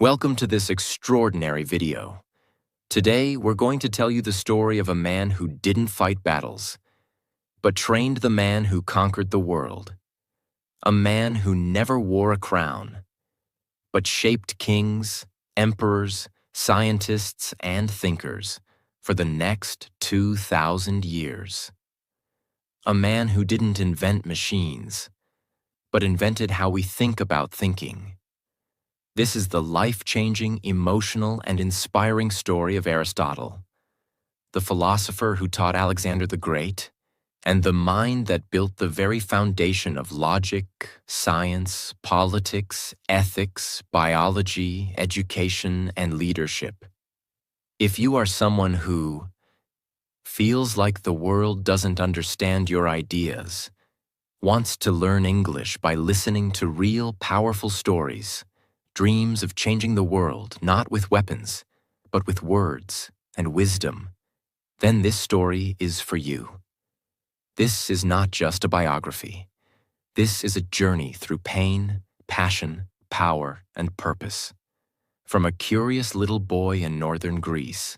Welcome to this extraordinary video. Today, we're going to tell you the story of a man who didn't fight battles, but trained the man who conquered the world. A man who never wore a crown, but shaped kings, emperors, scientists, and thinkers for the next 2,000 years. A man who didn't invent machines, but invented how we think about thinking. This is the life-changing, emotional, and inspiring story of Aristotle, the philosopher who taught Alexander the Great, and the mind that built the very foundation of logic, science, politics, ethics, biology, education, and leadership. If you are someone who feels like the world doesn't understand your ideas, wants to learn English by listening to real, powerful stories, dreams of changing the world not with weapons, but with words and wisdom, then this story is for you. This is not just a biography. This is a journey through pain, passion, power, and purpose. From a curious little boy in northern Greece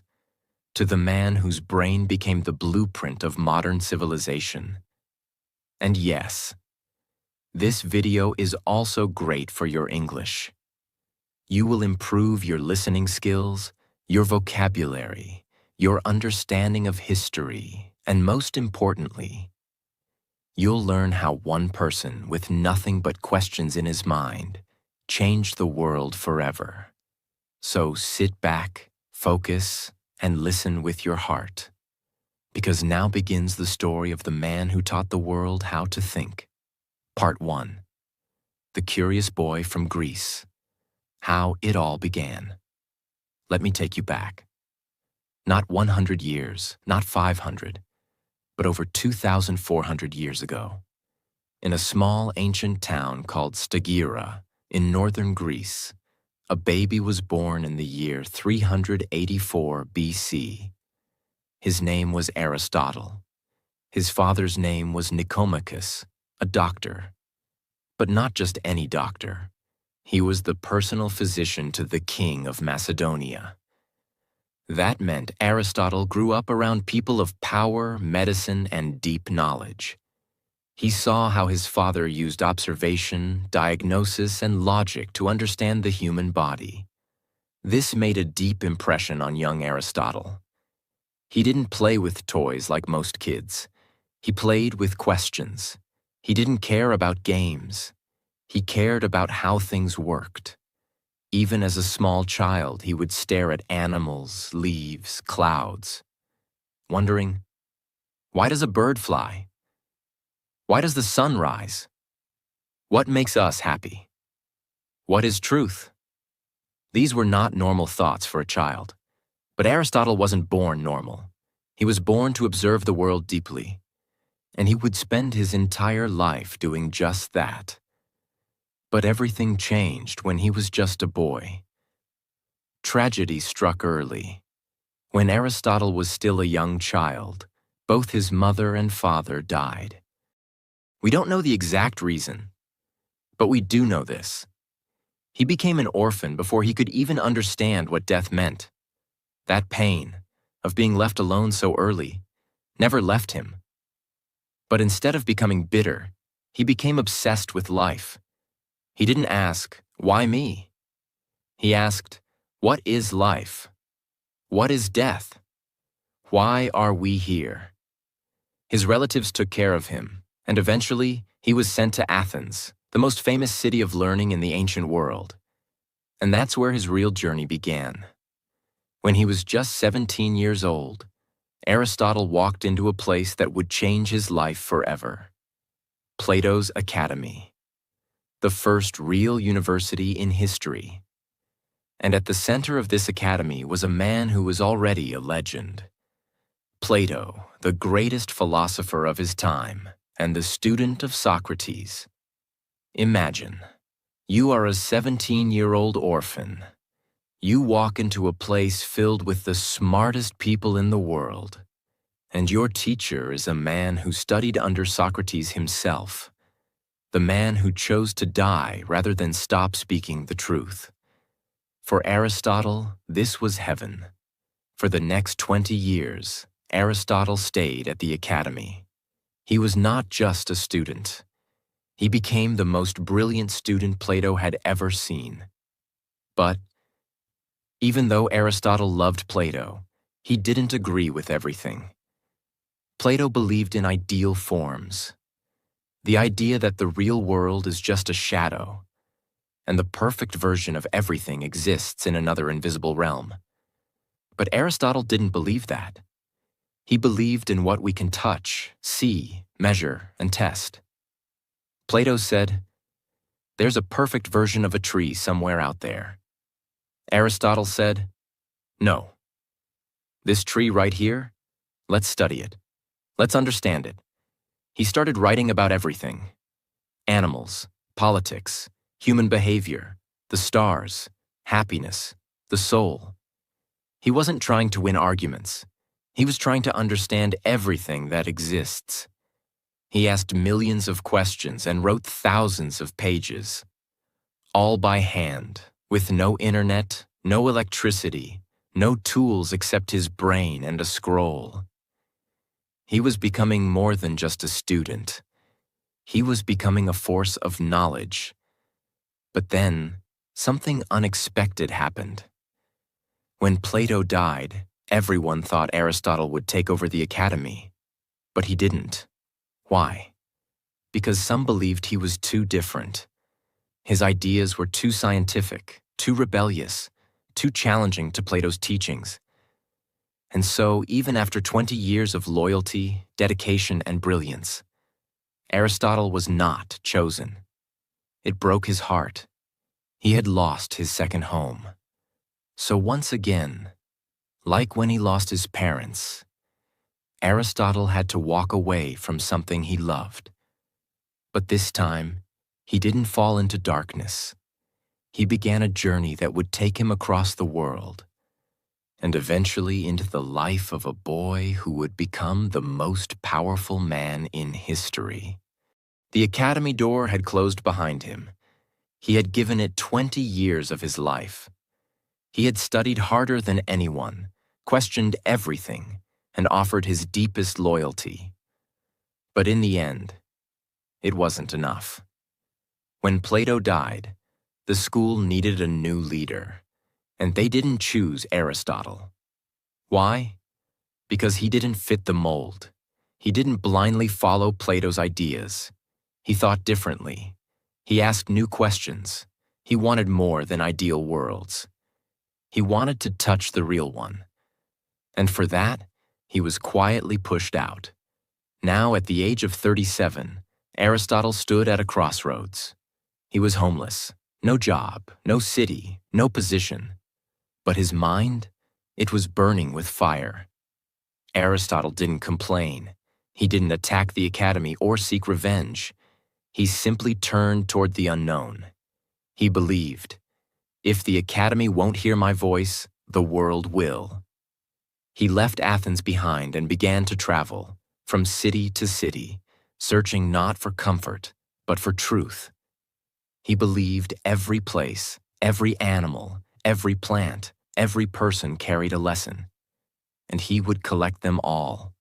to the man whose brain became the blueprint of modern civilization. And yes, this video is also great for your English. You will improve your listening skills, your vocabulary, your understanding of history, and most importantly, you'll learn how one person with nothing but questions in his mind changed the world forever. So sit back, focus, and listen with your heart, because now begins the story of the man who taught the world how to think. Part 1. The Curious Boy from Greece. How it all began. Let me take you back. Not 100 years, not 500, but over 2,400 years ago. In a small ancient town called Stagira in northern Greece, a baby was born in the year 384 BC. His name was Aristotle. His father's name was Nicomachus, a doctor. But not just any doctor. He was the personal physician to the king of Macedonia. That meant Aristotle grew up around people of power, medicine, and deep knowledge. He saw how his father used observation, diagnosis, and logic to understand the human body. This made a deep impression on young Aristotle. He didn't play with toys like most kids. He played with questions. He didn't care about games. He cared about how things worked. Even as a small child, he would stare at animals, leaves, clouds, wondering, why does a bird fly? Why does the sun rise? What makes us happy? What is truth? These were not normal thoughts for a child. But Aristotle wasn't born normal. He was born to observe the world deeply, and he would spend his entire life doing just that. But everything changed when he was just a boy. Tragedy struck early. When Aristotle was still a young child, both his mother and father died. We don't know the exact reason, but we do know this. He became an orphan before he could even understand what death meant. That pain of being left alone so early never left him. But instead of becoming bitter, he became obsessed with life. He didn't ask, why me? He asked, what is life? What is death? Why are we here? His relatives took care of him, and eventually he was sent to Athens, the most famous city of learning in the ancient world. And that's where his real journey began. When he was just 17 years old, Aristotle walked into a place that would change his life forever. Plato's Academy. The first real university in history. And at the center of this academy was a man who was already a legend. Plato, the greatest philosopher of his time, and the student of Socrates. Imagine, you are a 17-year-old orphan. You walk into a place filled with the smartest people in the world, and your teacher is a man who studied under Socrates himself. The man who chose to die rather than stop speaking the truth. For Aristotle, this was heaven. For the next 20 years, Aristotle stayed at the academy. He was not just a student. He became the most brilliant student Plato had ever seen. But even though Aristotle loved Plato, he didn't agree with everything. Plato believed in ideal forms, the idea that the real world is just a shadow, and the perfect version of everything exists in another invisible realm. But Aristotle didn't believe that. He believed in what we can touch, see, measure, and test. Plato said, "There's a perfect version of a tree somewhere out there." Aristotle said, "No. This tree right here, let's study it. Let's understand it." He started writing about everything: animals, politics, human behavior, the stars, happiness, the soul. He wasn't trying to win arguments. He was trying to understand everything that exists. He asked millions of questions and wrote thousands of pages, all by hand, with no internet, no electricity, no tools except his brain and a scroll. He was becoming more than just a student. He was becoming a force of knowledge. But then, something unexpected happened. When Plato died, everyone thought Aristotle would take over the academy. But he didn't. Why? Because some believed he was too different. His ideas were too scientific, too rebellious, too challenging to Plato's teachings. And so, even after 20 years of loyalty, dedication, and brilliance, Aristotle was not chosen. It broke his heart. He had lost his second home. So once again, like when he lost his parents, Aristotle had to walk away from something he loved. But this time, he didn't fall into darkness. He began a journey that would take him across the world, and eventually into the life of a boy who would become the most powerful man in history. The academy door had closed behind him. He had given it 20 years of his life. He had studied harder than anyone, questioned everything, and offered his deepest loyalty. But in the end, it wasn't enough. When Plato died, the school needed a new leader, and they didn't choose Aristotle. Why? Because he didn't fit the mold. He didn't blindly follow Plato's ideas. He thought differently. He asked new questions. He wanted more than ideal worlds. He wanted to touch the real one. And for that, he was quietly pushed out. Now, at the age of 37, Aristotle stood at a crossroads. He was homeless, no job, no city, no position. But his mind, it was burning with fire. Aristotle didn't complain. He didn't attack the academy or seek revenge. He simply turned toward the unknown. He believed, if the academy won't hear my voice, the world will. He left Athens behind and began to travel, from city to city, searching not for comfort, but for truth. He believed every place, every animal, every plant, every person carried a lesson, and he would collect them all.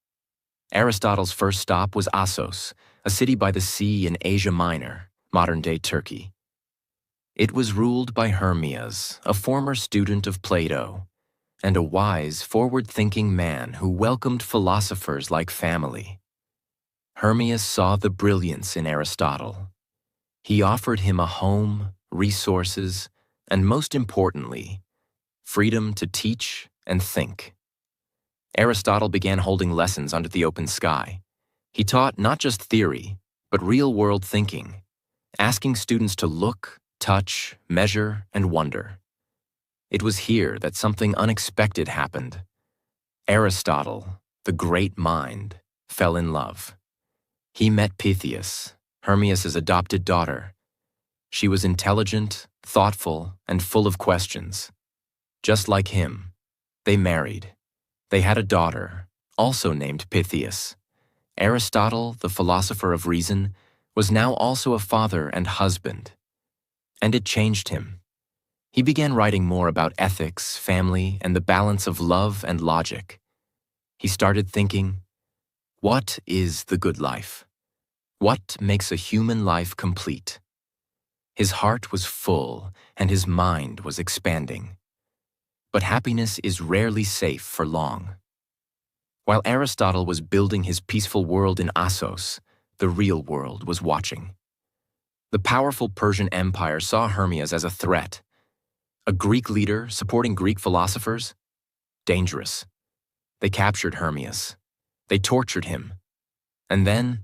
Aristotle's first stop was Assos, a city by the sea in Asia Minor, modern-day Turkey. It was ruled by Hermias, a former student of Plato, and a wise, forward-thinking man who welcomed philosophers like family. Hermias saw the brilliance in Aristotle. He offered him a home, resources, and most importantly, freedom to teach and think. Aristotle began holding lessons under the open sky. He taught not just theory, but real-world thinking, asking students to look, touch, measure, and wonder. It was here that something unexpected happened. Aristotle, the great mind, fell in love. He met Pythias, Hermias' adopted daughter. She was intelligent, thoughtful, and full of questions. Just like him, they married. They had a daughter, also named Pythias. Aristotle, the philosopher of reason, was now also a father and husband. And it changed him. He began writing more about ethics, family, and the balance of love and logic. He started thinking, what is the good life? What makes a human life complete? His heart was full and his mind was expanding. But happiness is rarely safe for long. While Aristotle was building his peaceful world in Assos, the real world was watching. The powerful Persian Empire saw Hermias as a threat. A Greek leader supporting Greek philosophers? Dangerous. They captured Hermias. They tortured him. And then,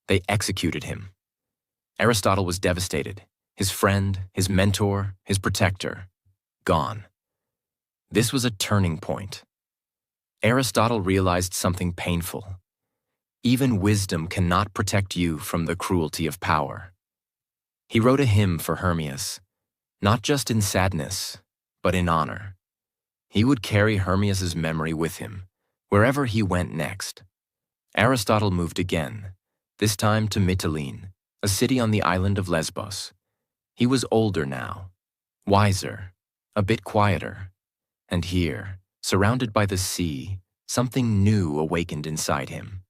they executed him. Aristotle was devastated. His friend, his mentor, his protector, gone. This was a turning point. Aristotle realized something painful. Even wisdom cannot protect you from the cruelty of power. He wrote a hymn for Hermias, not just in sadness, but in honor. He would carry Hermias's memory with him, wherever he went next. Aristotle moved again, this time to Mytilene, a city on the island of Lesbos. He was older now, wiser, a bit quieter. And here, surrounded by the sea, something new awakened inside him.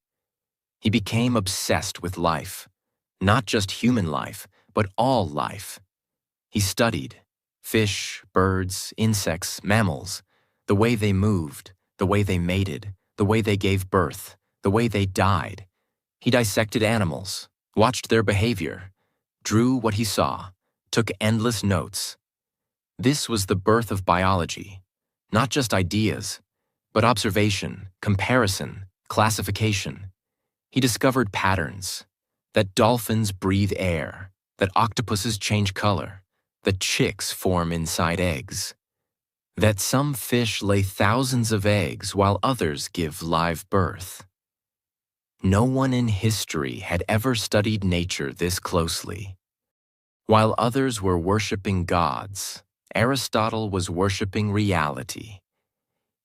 He became obsessed with life, not just human life, but all life. He studied fish, birds, insects, mammals, the way they moved, the way they mated, the way they gave birth, the way they died. He dissected animals, watched their behavior, drew what he saw, took endless notes. This was the birth of biology, not just ideas, but observation, comparison, classification. He discovered patterns, that dolphins breathe air, that octopuses change color, that chicks form inside eggs, that some fish lay thousands of eggs while others give live birth. No one in history had ever studied nature this closely. While others were worshiping gods, Aristotle was worshiping reality.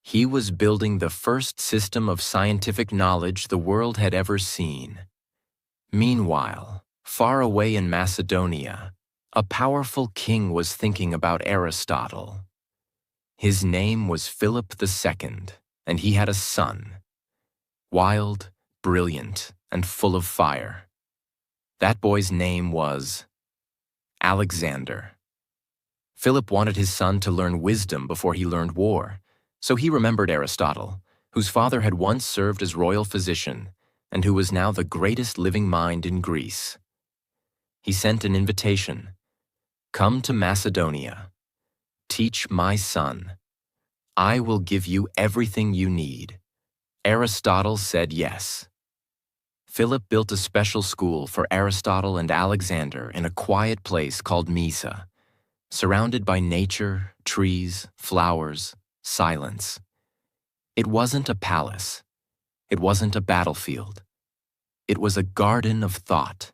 He was building the first system of scientific knowledge the world had ever seen. Meanwhile, far away in Macedonia, a powerful king was thinking about Aristotle. His name was Philip II, and he had a son. Wild, brilliant, and full of fire. That boy's name was Alexander. Philip wanted his son to learn wisdom before he learned war, so he remembered Aristotle, whose father had once served as royal physician and who was now the greatest living mind in Greece. He sent an invitation. Come to Macedonia. Teach my son. I will give you everything you need. Aristotle said yes. Philip built a special school for Aristotle and Alexander in a quiet place called Mysa, surrounded by nature, trees, flowers, silence. It wasn't a palace. It wasn't a battlefield. It was a garden of thought.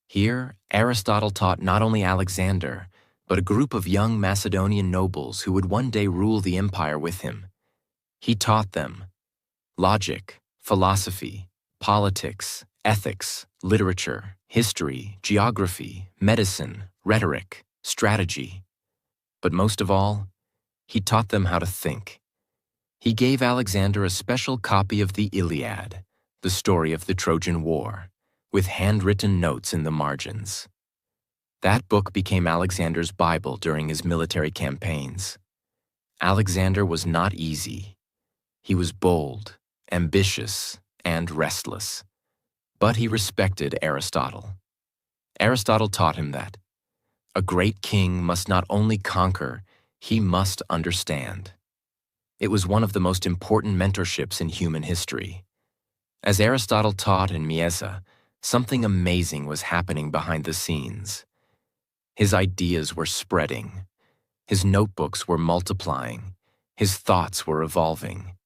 Here, Aristotle taught not only Alexander, but a group of young Macedonian nobles who would one day rule the empire with him. He taught them logic, philosophy, politics, ethics, literature, history, geography, medicine, rhetoric, strategy. But most of all, he taught them how to think. He gave Alexander a special copy of the Iliad, the story of the Trojan War, with handwritten notes in the margins. That book became Alexander's Bible during his military campaigns. Alexander was not easy. He was bold, ambitious, and restless. But he respected Aristotle. Aristotle taught him that a great king must not only conquer, he must understand. It was one of the most important mentorships in human history. As Aristotle taught in Mysa, something amazing was happening behind the scenes. His ideas were spreading. His notebooks were multiplying. His thoughts were evolving.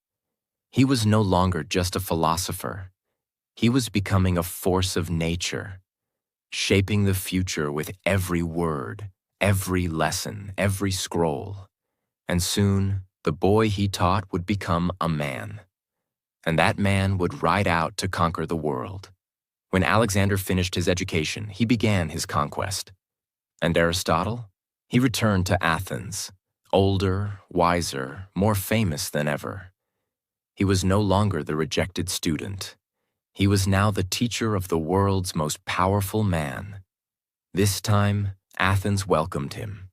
He was no longer just a philosopher. He was becoming a force of nature, shaping the future with every word, every lesson, every scroll. And soon, the boy he taught would become a man. And that man would ride out to conquer the world. When Alexander finished his education, he began his conquest. And Aristotle? He returned to Athens, older, wiser, more famous than ever. He was no longer the rejected student. He was now the teacher of the world's most powerful man. This time, Athens welcomed him.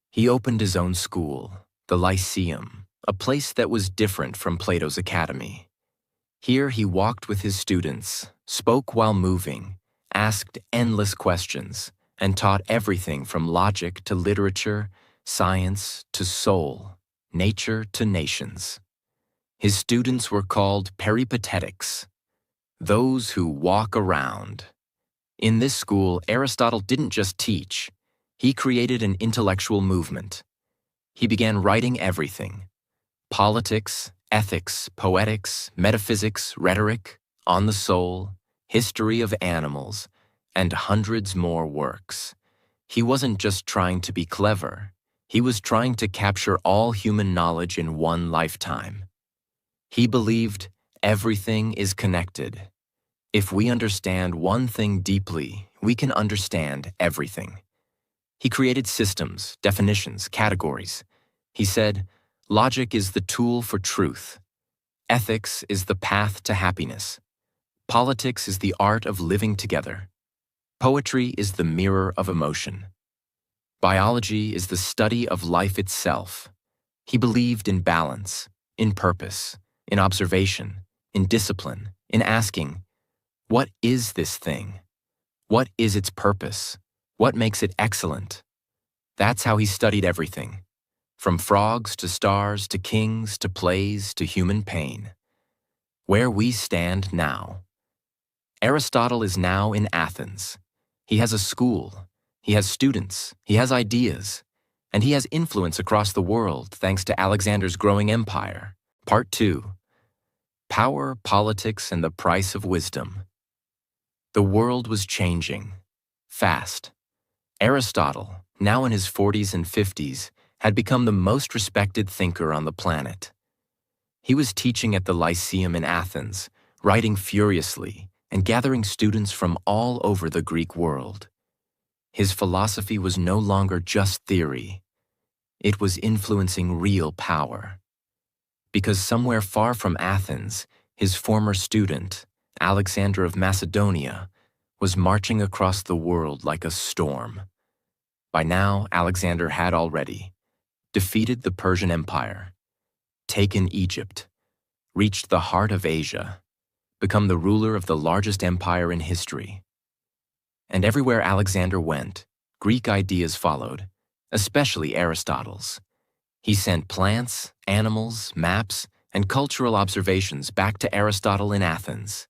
He opened his own school, the Lyceum, a place that was different from Plato's academy. Here he walked with his students, spoke while moving, asked endless questions, and taught everything from logic to literature, science to soul, nature to nations. His students were called peripatetics, those who walk around. In this school, Aristotle didn't just teach. He created an intellectual movement. He began writing everything: politics, ethics, poetics, metaphysics, rhetoric, on the soul, history of animals, and hundreds more works. He wasn't just trying to be clever. He was trying to capture all human knowledge in one lifetime. He believed everything is connected. If we understand one thing deeply, we can understand everything. He created systems, definitions, categories. He said, logic is the tool for truth. Ethics is the path to happiness. Politics is the art of living together. Poetry is the mirror of emotion. Biology is the study of life itself. He believed in balance, in purpose, in observation, in discipline, in asking, what is this thing? What is its purpose? What makes it excellent? That's how he studied everything, from frogs to stars to kings to plays to human pain. Where we stand now. Aristotle is now in Athens. He has a school, he has students, he has ideas, and he has influence across the world thanks to Alexander's growing empire. Part 2. Power, Politics, and the Price of Wisdom. The world was changing, fast. Aristotle, now in his 40s and 50s, had become the most respected thinker on the planet. He was teaching at the Lyceum in Athens, writing furiously, and gathering students from all over the Greek world. His philosophy was no longer just theory. It was influencing real power. Because somewhere far from Athens, his former student, Alexander of Macedonia, was marching across the world like a storm. By now, Alexander had already defeated the Persian Empire, taken Egypt, reached the heart of Asia, become the ruler of the largest empire in history. And everywhere Alexander went, Greek ideas followed, especially Aristotle's. He sent plants, animals, maps, and cultural observations back to Aristotle in Athens.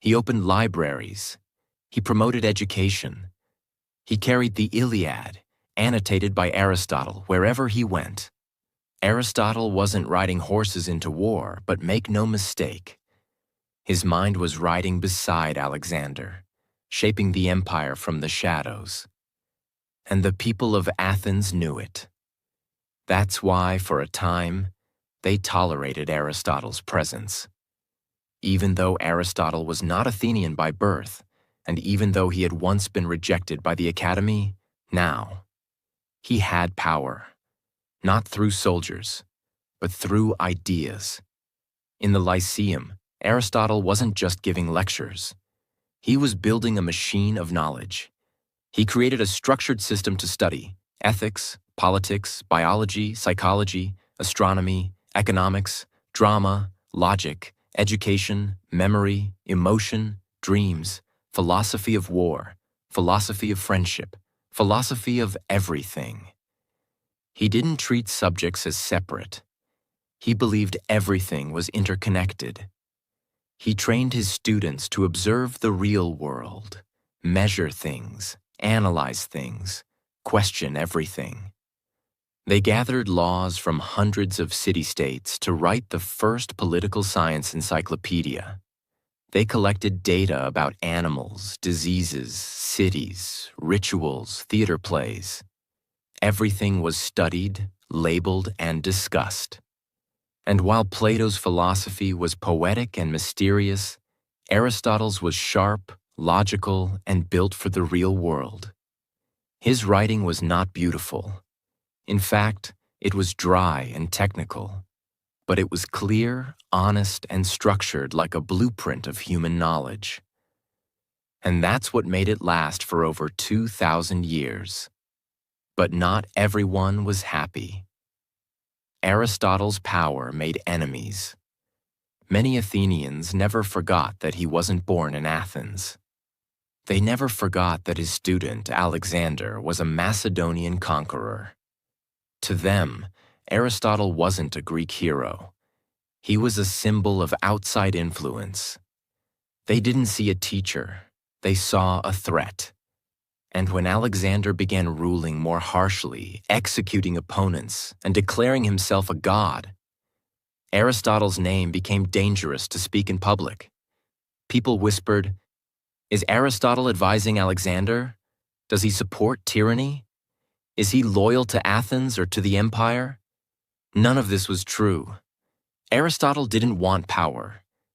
He opened libraries. He promoted education. He carried the Iliad, annotated by Aristotle, wherever he went. Aristotle wasn't riding horses into war, but make no mistake, his mind was riding beside Alexander, shaping the empire from the shadows. And the people of Athens knew it. That's why, for a time, they tolerated Aristotle's presence. Even though Aristotle was not Athenian by birth, and even though he had once been rejected by the academy, now, he had power, not through soldiers, but through ideas. In the Lyceum, Aristotle wasn't just giving lectures. He was building a machine of knowledge. He created a structured system to study ethics, politics, biology, psychology, astronomy, economics, drama, logic, education, memory, emotion, dreams, philosophy of war, philosophy of friendship, philosophy of everything. He didn't treat subjects as separate. He believed everything was interconnected. He trained his students to observe the real world, measure things, analyze things, question everything. They gathered laws from hundreds of city-states to write the first political science encyclopedia. They collected data about animals, diseases, cities, rituals, theater plays. Everything was studied, labeled, and discussed. And while Plato's philosophy was poetic and mysterious, Aristotle's was sharp, logical, and built for the real world. His writing was not beautiful. In fact, it was dry and technical, but it was clear, honest, and structured like a blueprint of human knowledge. And that's what made it last for over 2,000 years. But not everyone was happy. Aristotle's power made enemies. Many Athenians never forgot that he wasn't born in Athens. They never forgot that his student, Alexander, was a Macedonian conqueror. To them, Aristotle wasn't a Greek hero. He was a symbol of outside influence. They didn't see a teacher. They saw a threat. And when Alexander began ruling more harshly, executing opponents, and declaring himself a god, Aristotle's name became dangerous to speak in public. People whispered, "Is Aristotle advising Alexander? Does he support tyranny? Is he loyal to Athens or to the empire?" None of this was true. Aristotle didn't want power.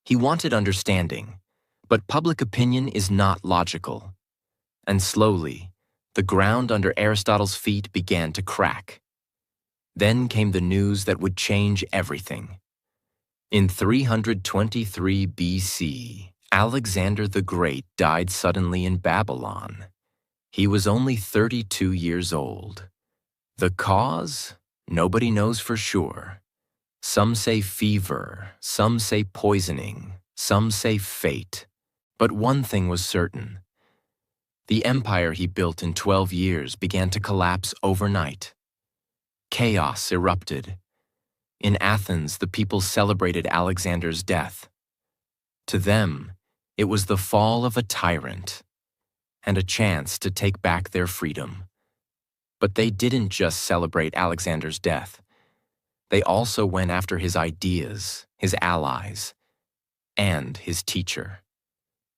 He wanted understanding. But public opinion is not logical. And slowly, the ground under Aristotle's feet began to crack. Then came the news that would change everything. In 323 BC, Alexander the Great died suddenly in Babylon. He was only 32 years old. The cause? Nobody knows for sure. Some say fever, some say poisoning, some say fate. But one thing was certain. The empire he built in 12 years began to collapse overnight. Chaos erupted. In Athens, the people celebrated Alexander's death. To them, it was the fall of a tyrant and a chance to take back their freedom. But they didn't just celebrate Alexander's death. They also went after his ideas, his allies, and his teacher.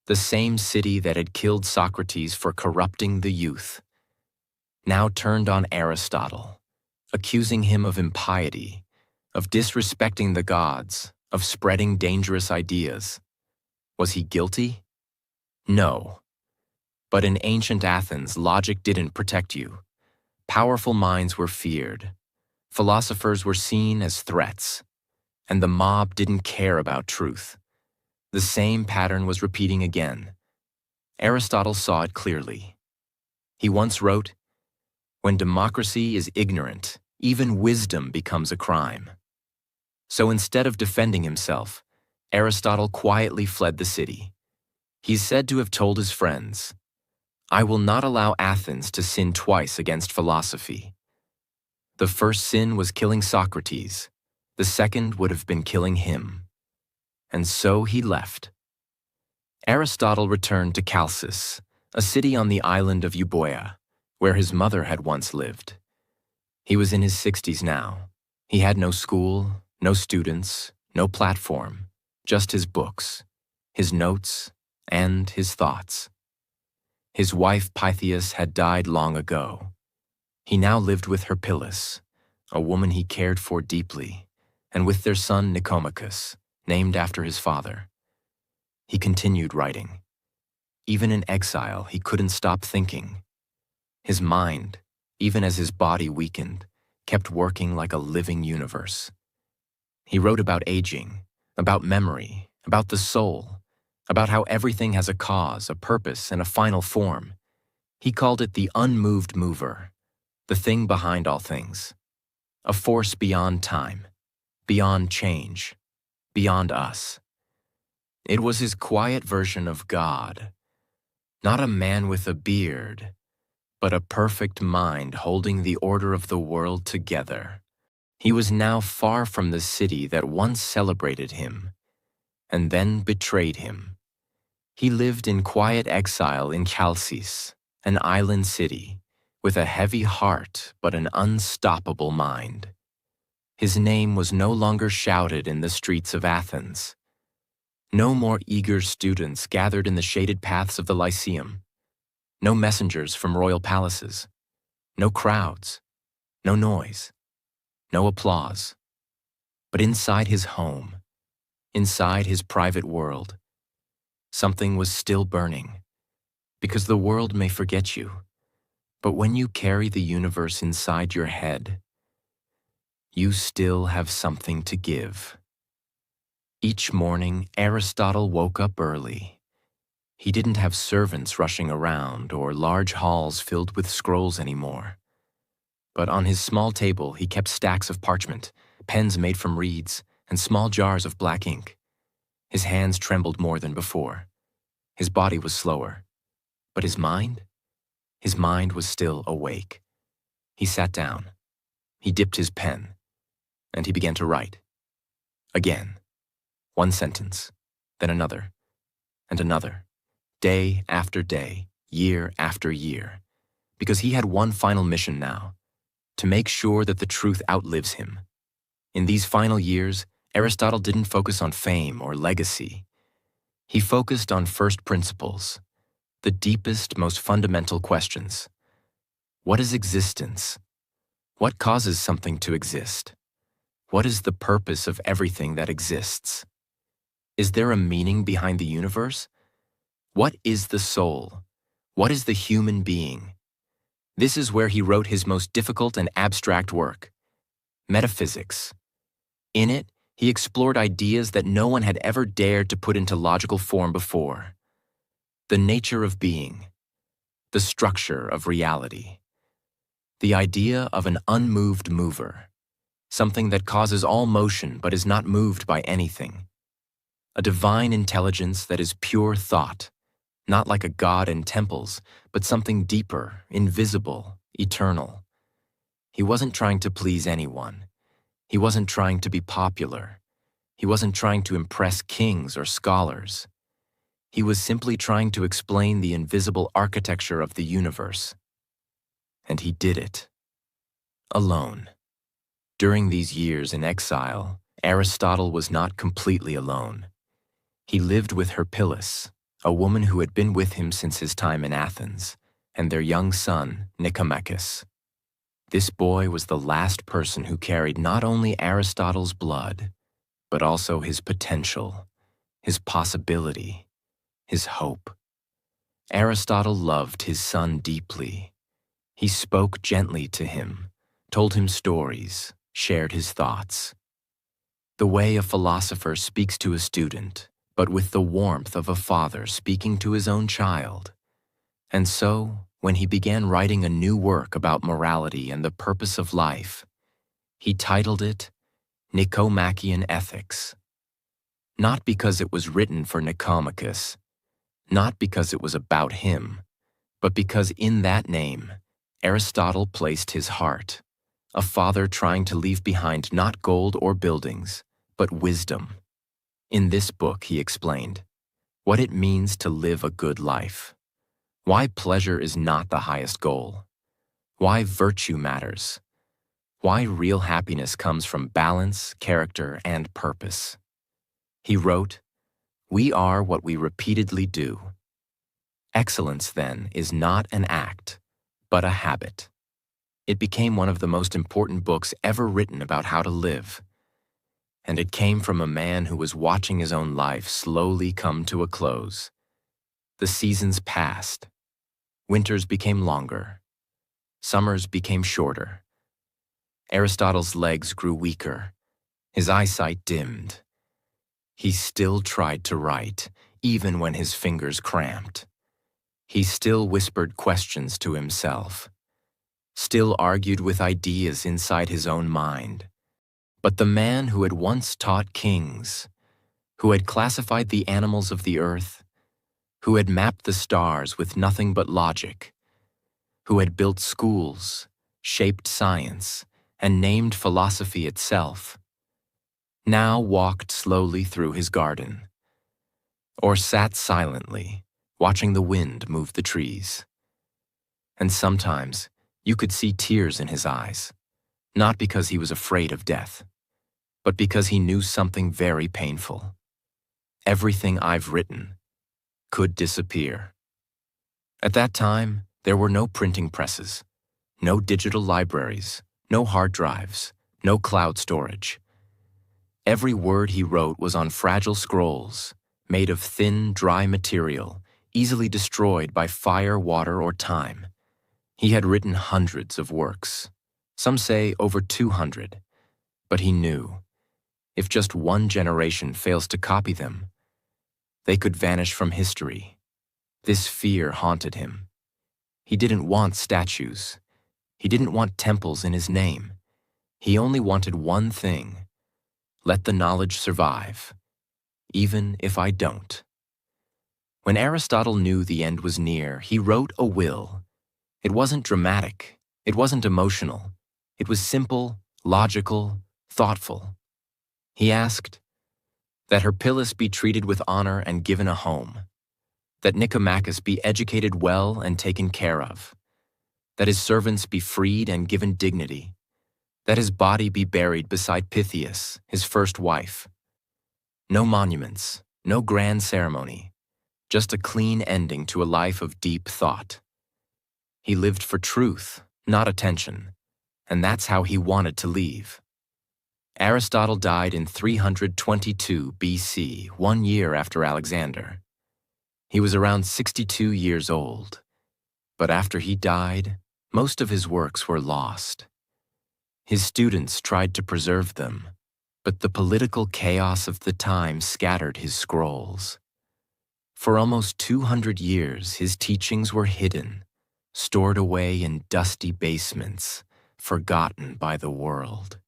The same city that had killed Socrates for corrupting the youth now turned on Aristotle, accusing him of impiety, of disrespecting the gods, of spreading dangerous ideas. Was he guilty? No. But in ancient Athens, logic didn't protect you. Powerful minds were feared. Philosophers were seen as threats. And the mob didn't care about truth. The same pattern was repeating again. Aristotle saw it clearly. He once wrote, "When democracy is ignorant, even wisdom becomes a crime." So instead of defending himself, Aristotle quietly fled the city. He's said to have told his friends, "I will not allow Athens to sin twice against philosophy." The first sin was killing Socrates. The second would have been killing him. And so he left. Aristotle returned to Chalcis, a city on the island of Euboea, where his mother had once lived. He was in his 60s now. He had no school, no students, no platform, just his books, his notes, and his thoughts. His wife Pythias had died long ago. He now lived with Herpyllis, a woman he cared for deeply, and with their son Nicomachus, named after his father. He continued writing. Even in exile, he couldn't stop thinking. His mind, even as his body weakened, kept working like a living universe. He wrote about aging, about memory, about the soul, about how everything has a cause, a purpose, and a final form. He called it the unmoved mover, the thing behind all things, a force beyond time, beyond change, beyond us. It was his quiet version of God, not a man with a beard, but a perfect mind holding the order of the world together. He was now far from the city that once celebrated him and then betrayed him. He lived in quiet exile in Chalcis, an island city, with a heavy heart but an unstoppable mind. His name was no longer shouted in the streets of Athens. No more eager students gathered in the shaded paths of the Lyceum. No messengers from royal palaces. No crowds. No noise. No applause. But inside his home, inside his private world, something was still burning. Because the world may forget you, But when you carry the universe inside your head, you still have something to give. Each morning, Aristotle woke up early. He didn't have servants rushing around or large halls filled with scrolls anymore. But on his small table, he kept stacks of parchment, pens made from reeds, and small jars of black ink. His hands trembled more than before. His body was slower. But his mind? His mind was still awake. He sat down. He dipped his pen. And he began to write. Again. One sentence, then another, and another, day after day, year after year, because he had one final mission now, to make sure that the truth outlives him. In these final years, Aristotle didn't focus on fame or legacy. He focused on first principles, the deepest, most fundamental questions. What is existence? What causes something to exist? What is the purpose of everything that exists? Is there a meaning behind the universe? What is the soul? What is the human being? This is where he wrote his most difficult and abstract work, Metaphysics. In it, he explored ideas that no one had ever dared to put into logical form before. The nature of being, the structure of reality, the idea of an unmoved mover, something that causes all motion but is not moved by anything. A divine intelligence that is pure thought, not like a god in temples, but something deeper, invisible, eternal. He wasn't trying to please anyone. He wasn't trying to be popular. He wasn't trying to impress kings or scholars. He was simply trying to explain the invisible architecture of the universe. And he did it. Alone. During these years in exile, Aristotle was not completely alone. He lived with Herpyllis, a woman who had been with him since his time in Athens, and their young son, Nicomachus. This boy was the last person who carried not only Aristotle's blood, but also his potential, his possibility, his hope. Aristotle loved his son deeply. He spoke gently to him, told him stories, shared his thoughts. The way a philosopher speaks to a student, but with the warmth of a father speaking to his own child. And so, when he began writing a new work about morality and the purpose of life, he titled it Nicomachean Ethics. Not because it was written for Nicomachus, not because it was about him, but because in that name, Aristotle placed his heart, a father trying to leave behind not gold or buildings, but wisdom. In this book, he explained what it means to live a good life, why pleasure is not the highest goal, why virtue matters, why real happiness comes from balance, character, and purpose. He wrote, "We are what we repeatedly do. Excellence, then, is not an act, but a habit." It became one of the most important books ever written about how to live. And it came from a man who was watching his own life slowly come to a close. The seasons passed. Winters became longer. Summers became shorter. Aristotle's legs grew weaker. His eyesight dimmed. He still tried to write, even when his fingers cramped. He still whispered questions to himself, still argued with ideas inside his own mind. But the man who had once taught kings, who had classified the animals of the earth, who had mapped the stars with nothing but logic, who had built schools, shaped science, and named philosophy itself, now walked slowly through his garden, or sat silently, watching the wind move the trees. And sometimes you could see tears in his eyes, not because he was afraid of death, but because he knew something very painful. Everything I've written could disappear. At that time, there were no printing presses, no digital libraries, no hard drives, no cloud storage. Every word he wrote was on fragile scrolls, made of thin, dry material, easily destroyed by fire, water, or time. He had written hundreds of works, some say over 200, but he knew, if just one generation fails to copy them, they could vanish from history. This fear haunted him. He didn't want statues. He didn't want temples in his name. He only wanted one thing: let the knowledge survive, even if I don't. When Aristotle knew the end was near, he wrote a will. It wasn't dramatic. It wasn't emotional. It was simple, logical, thoughtful. He asked that Herpyllis be treated with honor and given a home, that Nicomachus be educated well and taken care of, that his servants be freed and given dignity, that his body be buried beside Pythias, his first wife. No monuments, no grand ceremony, just a clean ending to a life of deep thought. He lived for truth, not attention, and that's how he wanted to leave. Aristotle died in 322 BC, 1 year after Alexander. He was around 62 years old, but after he died, most of his works were lost. His students tried to preserve them, but the political chaos of the time scattered his scrolls. For almost 200 years, his teachings were hidden, stored away in dusty basements, forgotten by the world.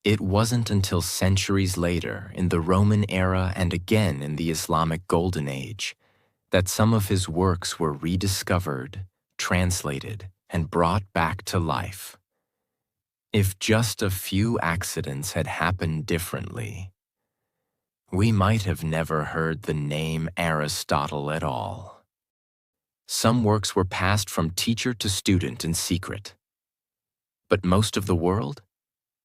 It wasn't until centuries later, in the Roman era and again in the Islamic Golden Age, that some of his works were rediscovered, translated, and brought back to life. If just a few accidents had happened differently, we might have never heard the name Aristotle at all. Some works were passed from teacher to student in secret. But most of the world?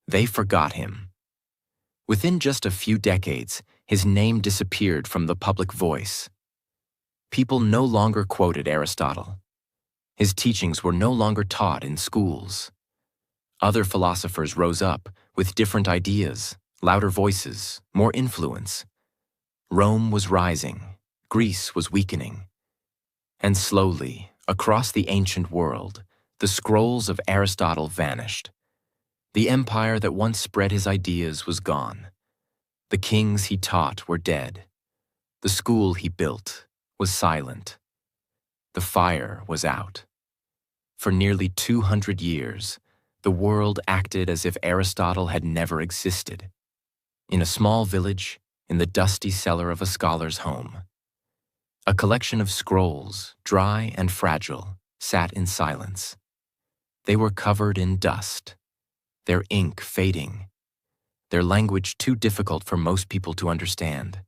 They forgot him. Within just a few decades, his name disappeared from the public voice. People no longer quoted Aristotle. His teachings were no longer taught in schools. Other philosophers rose up with different ideas, louder voices, more influence. Rome was rising, Greece was weakening. And slowly, across the ancient world, the scrolls of Aristotle vanished. The empire that once spread his ideas was gone. The kings he taught were dead. The school he built was silent. The fire was out. For nearly 200 years, the world acted as if Aristotle had never existed. In a small village, in the dusty cellar of a scholar's home, a collection of scrolls, dry and fragile, sat in silence. They were covered in dust, their ink fading, their language too difficult for most people to understand.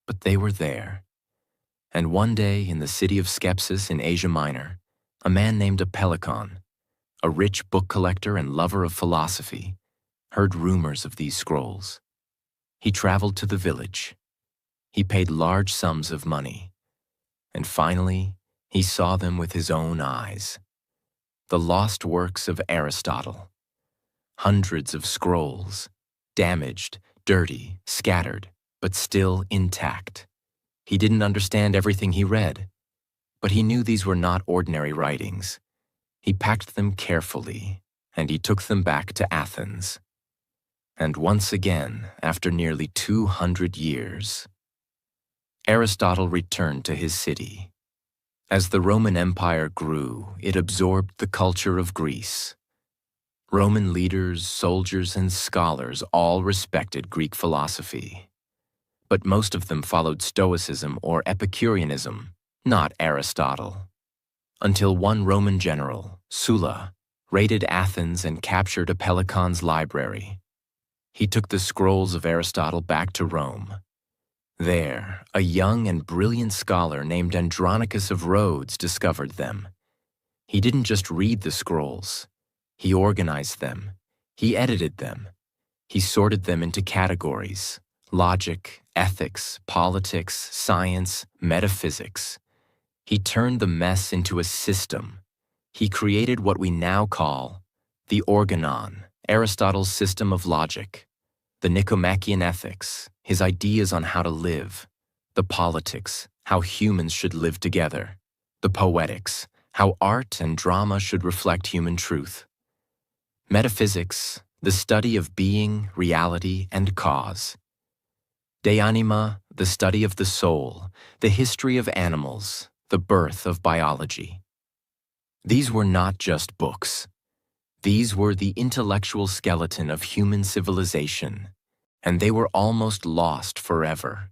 But they were there. And one day in the city of Skepsis in Asia Minor, a man named Apellicon, a rich book collector and lover of philosophy, heard rumors of these scrolls. He traveled to the village. He paid large sums of money. And finally, he saw them with his own eyes. The lost works of Aristotle. Hundreds of scrolls, damaged, dirty, scattered, but still intact. He didn't understand everything he read, but he knew these were not ordinary writings. He packed them carefully, and he took them back to Athens. And once again, after nearly 200 years, Aristotle returned to his city. As the Roman Empire grew, it absorbed the culture of Greece. Roman leaders, soldiers, and scholars all respected Greek philosophy. But most of them followed Stoicism or Epicureanism, not Aristotle. Until one Roman general, Sulla, raided Athens and captured Apellicon's library. He took the scrolls of Aristotle back to Rome. There, a young and brilliant scholar named Andronicus of Rhodes discovered them. He didn't just read the scrolls. He organized them. He edited them. He sorted them into categories: logic, ethics, politics, science, metaphysics. He turned the mess into a system. He created what we now call the Organon, Aristotle's system of logic, the Nicomachean ethics, his ideas on how to live, the politics, how humans should live together, the poetics, how art and drama should reflect human truth. Metaphysics, the study of being, reality, and cause. De anima, the study of the soul, the history of animals, the birth of biology. These were not just books. These were the intellectual skeleton of human civilization, and they were almost lost forever.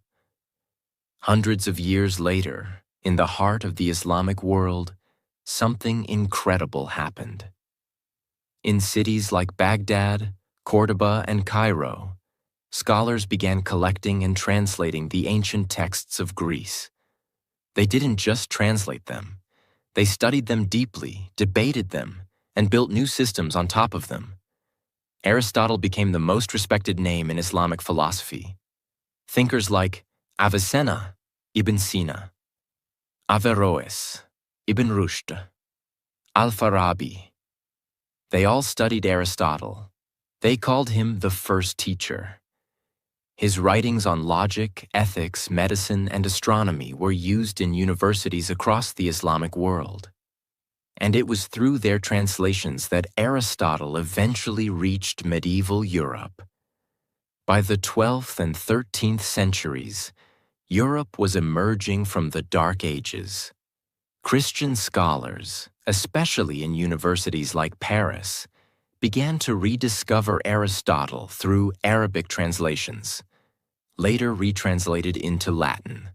Hundreds of years later, in the heart of the Islamic world, something incredible happened. In cities like Baghdad, Cordoba, and Cairo, scholars began collecting and translating the ancient texts of Greece. They didn't just translate them. They studied them deeply, debated them, and built new systems on top of them. Aristotle became the most respected name in Islamic philosophy. Thinkers like Avicenna, Ibn Sina, Averroes, Ibn Rushd, Al-Farabi. They all studied Aristotle. They called him the first teacher. His writings on logic, ethics, medicine, and astronomy were used in universities across the Islamic world. And it was through their translations that Aristotle eventually reached medieval Europe. By the 12th and 13th centuries, Europe was emerging from the Dark Ages. Christian scholars, especially in universities like Paris, began to rediscover Aristotle through Arabic translations, later retranslated into Latin.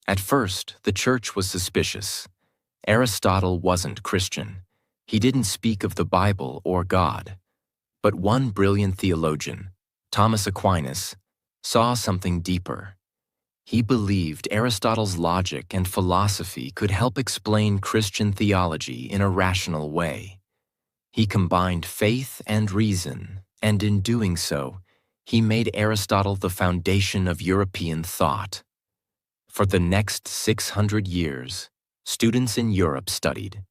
At first, the church was suspicious. Aristotle wasn't Christian. He didn't speak of the Bible or God. But one brilliant theologian, Thomas Aquinas, saw something deeper. He believed Aristotle's logic and philosophy could help explain Christian theology in a rational way. He combined faith and reason, and in doing so, he made Aristotle the foundation of European thought. For the next 600 years, students in Europe studied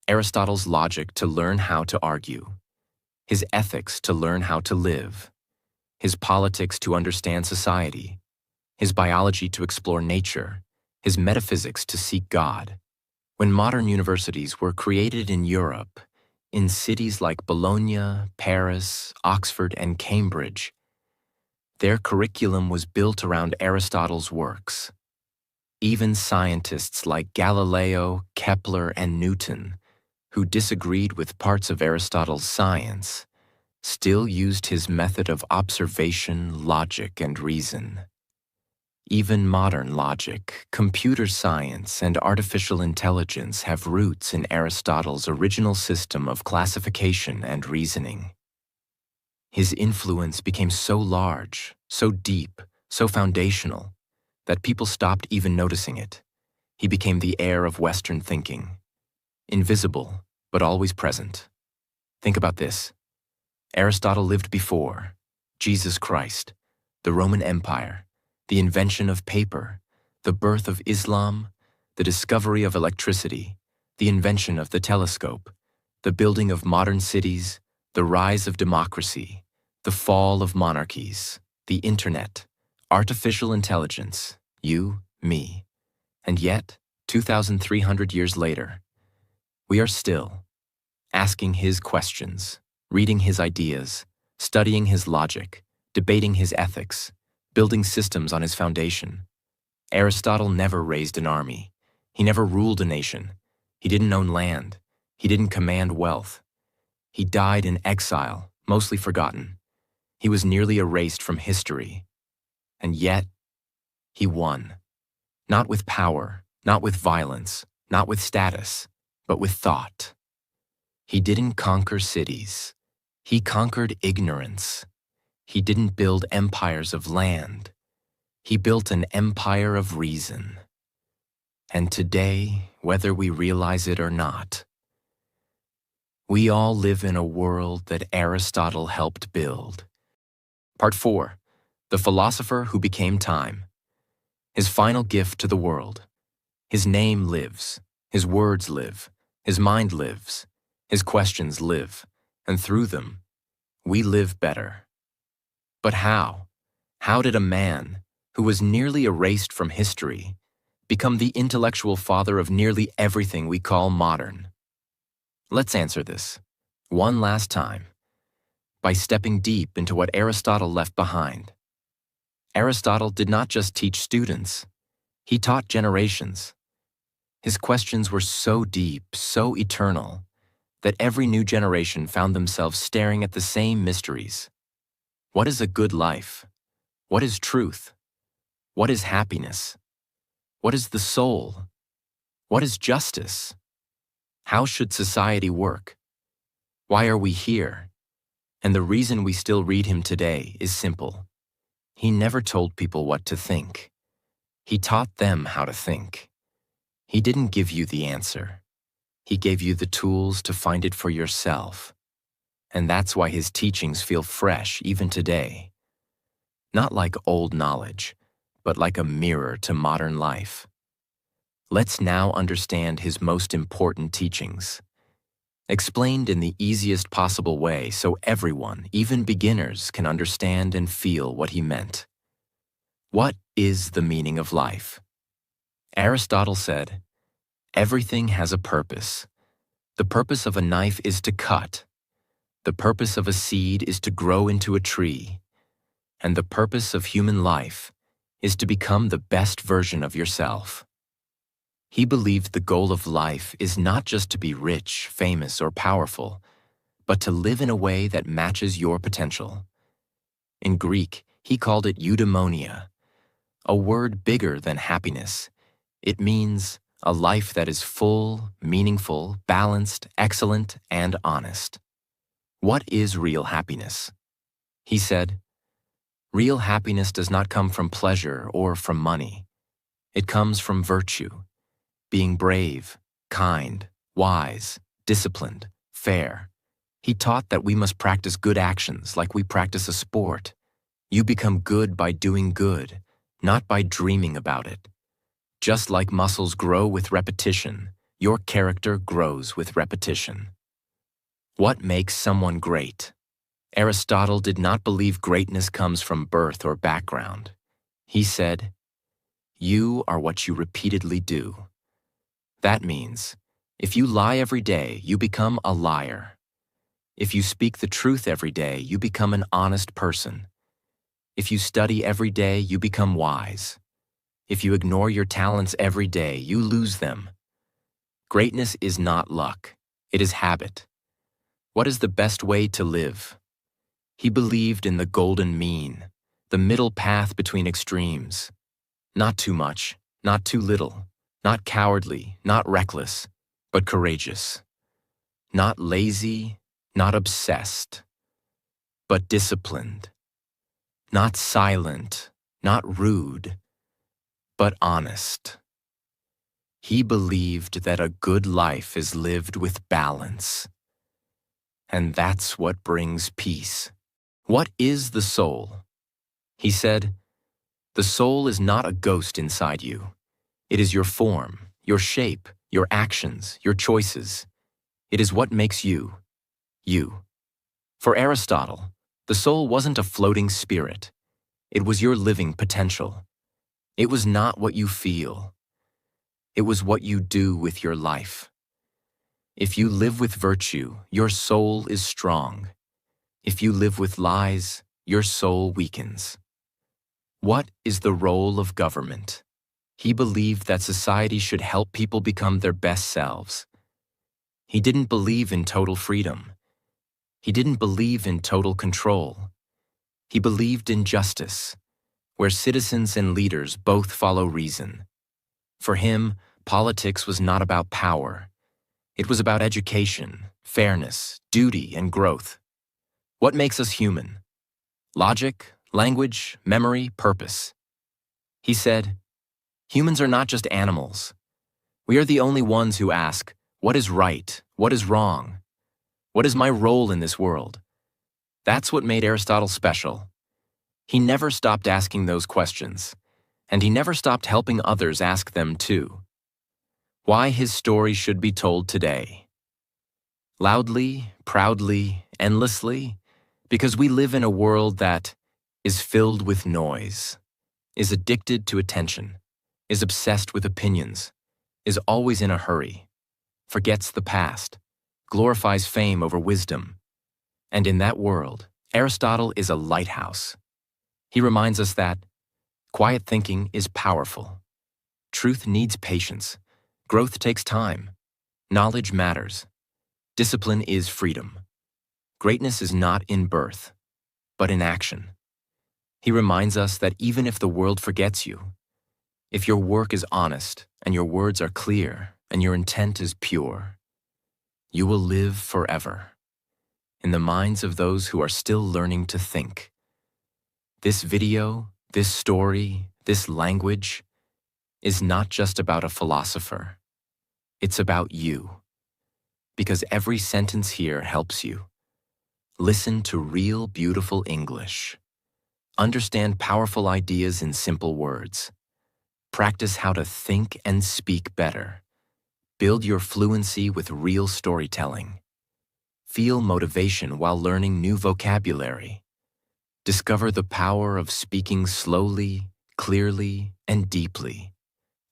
Aristotle's logic to learn how to argue, his ethics to learn how to live, his politics to understand society, his biology to explore nature, his metaphysics to seek God. When modern universities were created in Europe, in cities like Bologna, Paris, Oxford, and Cambridge, their curriculum was built around Aristotle's works. Even scientists like Galileo, Kepler, and Newton, who disagreed with parts of Aristotle's science, still used his method of observation, logic, and reason. Even modern logic, computer science, and artificial intelligence have roots in Aristotle's original system of classification and reasoning. His influence became so large, so deep, so foundational, that people stopped even noticing it. He became the heir of Western thinking, invisible, but always present. Think about this. Aristotle lived before Jesus Christ, the Roman Empire, the invention of paper, the birth of Islam, the discovery of electricity, the invention of the telescope, the building of modern cities, the rise of democracy, the fall of monarchies, the internet, artificial intelligence, you, me. And yet, 2,300 years later, we are still asking his questions, reading his ideas, studying his logic, debating his ethics, building systems on his foundation. Aristotle never raised an army. He never ruled a nation. He didn't own land. He didn't command wealth. He died in exile, mostly forgotten. He was nearly erased from history. And yet, he won. Not with power, not with violence, not with status, but with thought. He didn't conquer cities. He conquered ignorance. He didn't build empires of land. He built an empire of reason. And today, whether we realize it or not, we all live in a world that Aristotle helped build. Part 4. The Philosopher Who Became Time. His final gift to the world. His name lives. His words live. His mind lives. His questions live. And through them, we live better. But how? How did a man, who was nearly erased from history, become the intellectual father of nearly everything we call modern? Let's answer this, one last time, by stepping deep into what Aristotle left behind. Aristotle did not just teach students, he taught generations. His questions were so deep, so eternal, that every new generation found themselves staring at the same mysteries. What is a good life? What is truth? What is happiness? What is the soul? What is justice? How should society work? Why are we here? And the reason we still read him today is simple. He never told people what to think. He taught them how to think. He didn't give you the answer. He gave you the tools to find it for yourself. And that's why his teachings feel fresh even today. Not like old knowledge, but like a mirror to modern life. Let's now understand his most important teachings, explained in the easiest possible way so everyone, even beginners, can understand and feel what he meant. What is the meaning of life? Aristotle said, "Everything has a purpose. The purpose of a knife is to cut. The purpose of a seed is to grow into a tree. And the purpose of human life is to become the best version of yourself." He believed the goal of life is not just to be rich, famous, or powerful, but to live in a way that matches your potential. In Greek, he called it eudaimonia, a word bigger than happiness. It means a life that is full, meaningful, balanced, excellent, and honest. What is real happiness? He said, "Real happiness does not come from pleasure or from money. It comes from virtue, being brave, kind, wise, disciplined, fair." He taught that we must practice good actions like we practice a sport. You become good by doing good, not by dreaming about it. Just like muscles grow with repetition, your character grows with repetition. What makes someone great? Aristotle did not believe greatness comes from birth or background. He said, "You are what you repeatedly do." That means, if you lie every day, you become a liar. If you speak the truth every day, you become an honest person. If you study every day, you become wise. If you ignore your talents every day, you lose them. Greatness is not luck. It is habit. What is the best way to live? He believed in the golden mean, the middle path between extremes. Not too much, not too little, not cowardly, not reckless, but courageous. Not lazy, not obsessed, but disciplined. Not silent, not rude, but honest. He believed that a good life is lived with balance. And that's what brings peace. What is the soul? He said, "The soul is not a ghost inside you. It is your form, your shape, your actions, your choices. It is what makes you, you." For Aristotle, the soul wasn't a floating spirit. It was your living potential. It was not what you feel. It was what you do with your life. If you live with virtue, your soul is strong. If you live with lies, your soul weakens. What is the role of government? He believed that society should help people become their best selves. He didn't believe in total freedom. He didn't believe in total control. He believed in justice, where citizens and leaders both follow reason. For him, politics was not about power. It was about education, fairness, duty, and growth. What makes us human? Logic, language, memory, purpose. He said, "Humans are not just animals. We are the only ones who ask, what is right? What is wrong? What is my role in this world?" That's what made Aristotle special. He never stopped asking those questions, and he never stopped helping others ask them too. Why his story should be told today. Loudly, proudly, endlessly, because we live in a world that is filled with noise, is addicted to attention, is obsessed with opinions, is always in a hurry, forgets the past, glorifies fame over wisdom. And in that world, Aristotle is a lighthouse. He reminds us that quiet thinking is powerful. Truth needs patience. Growth takes time. Knowledge matters. Discipline is freedom. Greatness is not in birth, but in action. He reminds us that even if the world forgets you, if your work is honest and your words are clear and your intent is pure, you will live forever in the minds of those who are still learning to think. This video, this story, this language is not just about a philosopher. It's about you. Because every sentence here helps you. Listen to real, beautiful English. Understand powerful ideas in simple words. Practice how to think and speak better. Build your fluency with real storytelling. Feel motivation while learning new vocabulary. Discover the power of speaking slowly, clearly, and deeply.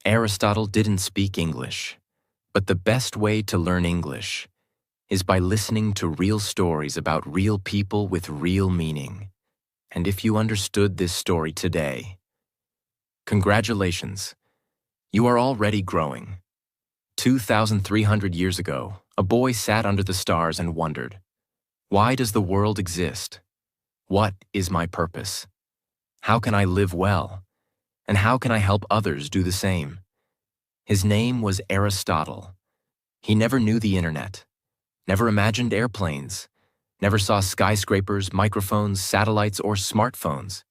Aristotle didn't speak English, but the best way to learn English is by listening to real stories about real people with real meaning. And if you understood this story today, congratulations, you are already growing. 2,300 years ago, a boy sat under the stars and wondered, why does the world exist? What is my purpose? How can I live well? And how can I help others do the same? His name was Aristotle. He never knew the internet, never imagined airplanes, never saw skyscrapers, microphones, satellites, or smartphones.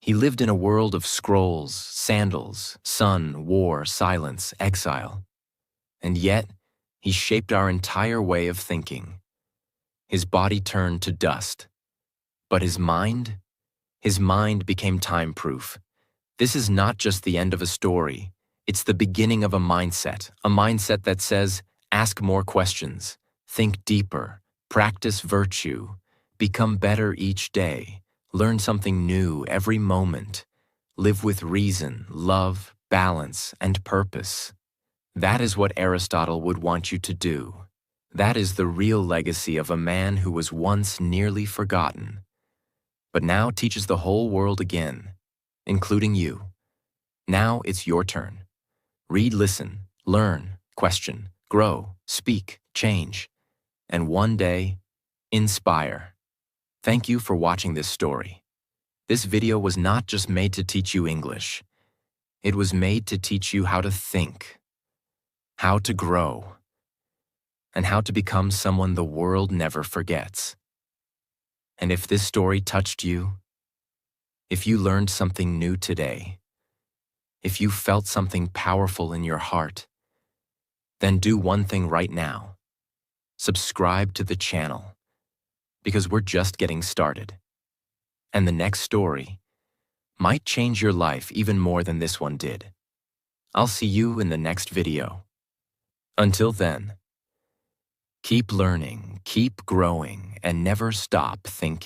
He lived in a world of scrolls, sandals, sun, war, silence, exile. And yet, he shaped our entire way of thinking. His body turned to dust. But his mind? His mind became time-proof. This is not just the end of a story. It's the beginning of a mindset that says, ask more questions, think deeper, practice virtue, become better each day, learn something new every moment, live with reason, love, balance, and purpose. That is what Aristotle would want you to do. That is the real legacy of a man who was once nearly forgotten, but now teaches the whole world again, including you. Now it's your turn. Read, listen, learn, question, grow, speak, change, and one day, inspire. Thank you for watching this story. This video was not just made to teach you English. It was made to teach you how to think, how to grow, and how to become someone the world never forgets. And if this story touched you, if you learned something new today, if you felt something powerful in your heart, then do one thing right now. Subscribe to the channel, because we're just getting started. And the next story might change your life even more than this one did. I'll see you in the next video. Until then, keep learning, keep growing, and never stop thinking.